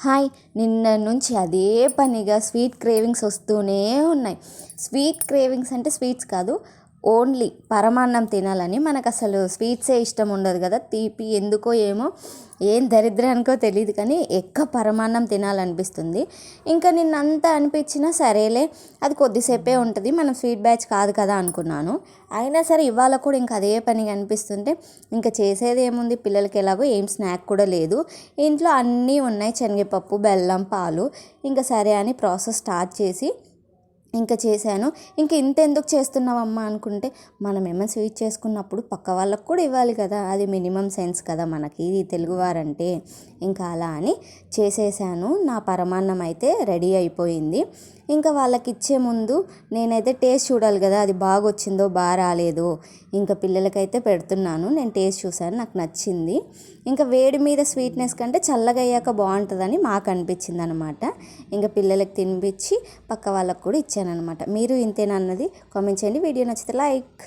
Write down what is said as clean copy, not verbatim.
Hi, నిన్న నుంచి అదే పనిగా స్వీట్ క్రేవింగ్స్ వస్తూనే ఉన్నాయి. స్వీట్ క్రేవింగ్స్ అంటే స్వీట్స్ కాదు, ఓన్లీ పరమాన్నం తినాలని. మనకు అసలు స్వీట్సే ఇష్టం ఉండదు కదా, తీపి ఎందుకో ఏమో, ఏం దరిద్రానికో తెలియదు కానీ పరమాన్నం తినాలనిపిస్తుంది. ఇంకా నిన్నంతా అనిపించినా సరేలే, అది కొద్దిసేపే ఉంటుంది, మనం స్వీట్ బ్యాచ్ కాదు కదా అనుకున్నాను. అయినా సరే ఇవాళ కూడా ఇంకా అదే పనిగా అనిపిస్తుంటే ఇంకా చేసేది ఏముంది, పిల్లలకి ఎలాగో ఏం స్నాక్ కూడా లేదు, ఇంట్లో అన్నీ ఉన్నాయి, శనగపప్పు, బెల్లం, పాలు. ఇంకా సరే అని ప్రాసెస్ స్టార్ట్ చేసి ఇంకా చేశాను. ఇంక ఇంతెందుకు చేస్తున్నావమ్మా అనుకుంటే, మనమేమో స్వీట్ చేసుకున్నప్పుడు పక్క వాళ్ళకు కూడా ఇవ్వాలి కదా, అది మినిమం సెన్స్ కదా మనకి తెలుగువారంటే. ఇంకా అలా అని చేసేసాను. నా పరమాన్నం అయితే రెడీ అయిపోయింది. ఇంకా వాళ్ళకి ఇచ్చే ముందు నేనైతే టేస్ట్ చూడాలి కదా, అది బాగా వచ్చిందో బాగా రాలేదో. ఇంకా పిల్లలకైతే పెడుతున్నాను. నేను టేస్ట్ చూశాను, నాకు నచ్చింది. ఇంకా వేడి మీద స్వీట్నెస్ కంటే చల్లగా అయ్యాక బాగుంటుందని మాకు అనిపించింది అనమాట. ఇంకా పిల్లలకి తినిపించి పక్క వాళ్ళకు కూడా ఇచ్చాను అనమాట. మీరు ఇంతేనన్నది కామెంట్ చేయండి. వీడియో నచ్చితే లైక్.